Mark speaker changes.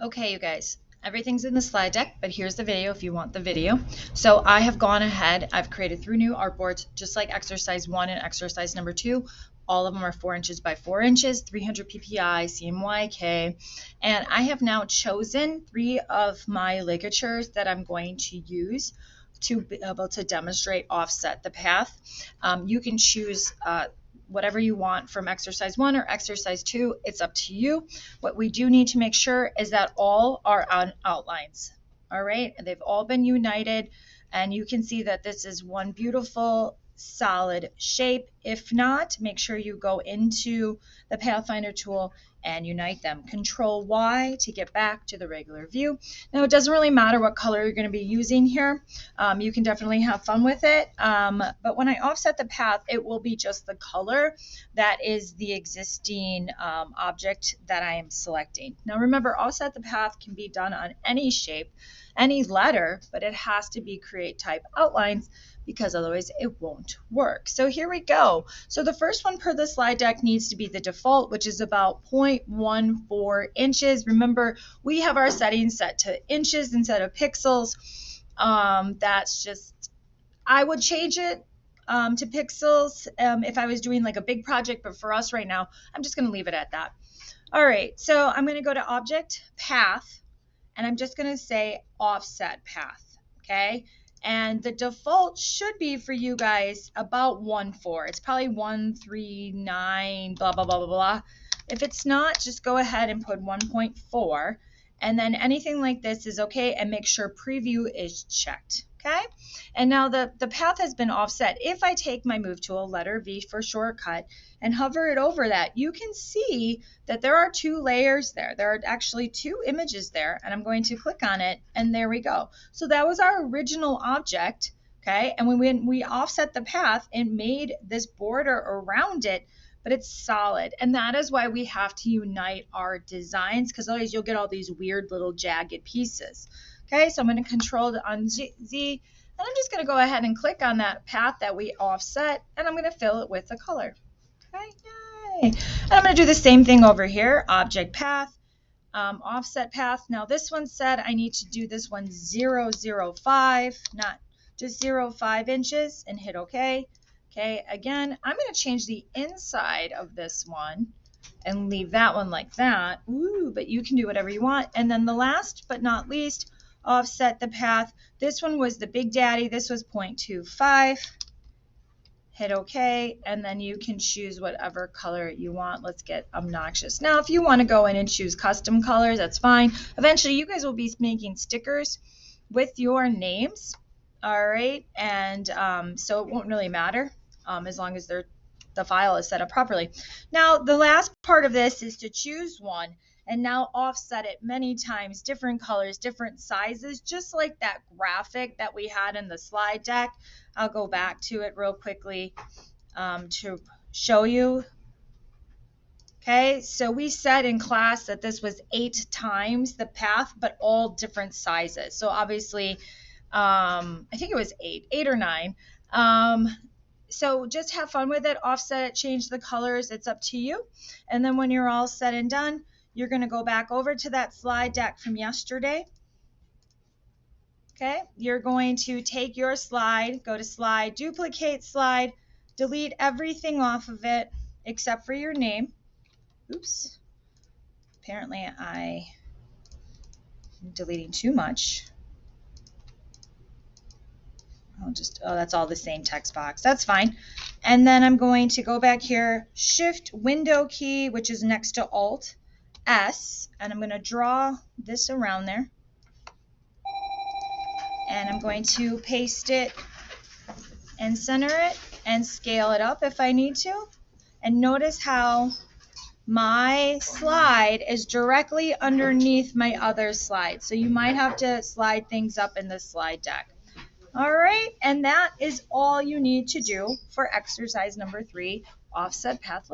Speaker 1: Okay, you guys, everything's in the slide deck, but here's the video if you want the video. So I have gone ahead, I've created 3 new artboards, just like exercise 1 and exercise number 2. All of them are 4 inches by 4 inches, 300 ppi, CMYK, and I have now chosen 3 of my ligatures that I'm going to use to be able to demonstrate offset the path. You can choose whatever you want from exercise 1 or exercise 2. It's up to you. What we do need to make sure is that all are on outlines. All right, they've all been united, and you can see that this is one beautiful solid shape. If not, make sure you go into the Pathfinder tool and unite them. Control Y to get back to the regular view. Now, it doesn't really matter what color you're going to be using here. You can definitely have fun with it. But when I offset the path, it will be just the color that is the existing object that I am selecting. Now, remember, offset the path can be done on any shape, any letter, but it has to be create type outlines because otherwise it won't work. So here we go. So the first one per the slide deck needs to be the default, which is about 0.14 inches. Remember, we have our settings set to inches instead of pixels. That's just, I would change it to pixels if I was doing like a big project, but for us right now, I'm just going to leave it at that. All right, so I'm going to go to Object, Path, and I'm just going to say Offset Path, okay? And the default should be for you guys about 1.4. It's probably 139, blah, blah, blah, blah, blah. If it's not, just go ahead and put 1.4. And then anything like this is okay, and make sure preview is checked. Okay, and now the path has been offset. If I take my move tool, letter V for shortcut, and hover it over that, you can see that there are 2 layers there. There are actually 2 images there, and I'm going to click on it, and there we go. So that was our original object, okay? And when we offset the path, it made this border around it, but it's solid. And that is why we have to unite our designs, because otherwise you'll get all these weird little jagged pieces. Okay, so I'm going to control on Z, and I'm just going to go ahead and click on that path that we offset, and I'm going to fill it with a color. Okay, yay! And I'm going to do the same thing over here, object path, offset path. Now this one said I need to do this one 0.05, not just 0.5 inches, and hit OK. Okay, again, I'm going to change the inside of this one and leave that one like that. Ooh, but you can do whatever you want. And then the last but not least, offset the path. This one was the big daddy. This was 0.25. Hit OK, and then you can choose whatever color you want. Let's get obnoxious. Now, if you want to go in and choose custom colors, that's fine. Eventually, you guys will be making stickers with your names. All right, and so it won't really matter as long as the file is set up properly. Now, the last part of this is to choose one and now offset it many times, different colors, different sizes, just like that graphic that we had in the slide deck. I'll go back to it real quickly to show you. Okay, so we said in class that this was 8 times the path, but all different sizes. So obviously, I think it was 8 or 9. So just have fun with it, offset it, change the colors, it's up to you. And then when you're all said and done, you're going to go back over to that slide deck from yesterday. Okay, you're going to take your slide, go to slide, duplicate slide, delete everything off of it except for your name. Oops, apparently I'm deleting too much. Oh, that's all the same text box. That's fine. And then I'm going to go back here, Shift Window key, which is next to Alt S, and I'm going to draw this around there. And I'm going to paste it and center it and scale it up if I need to. And notice how my slide is directly underneath my other slide. So you might have to slide things up in the slide deck. All right, and that is all you need to do for exercise number 3, offset path.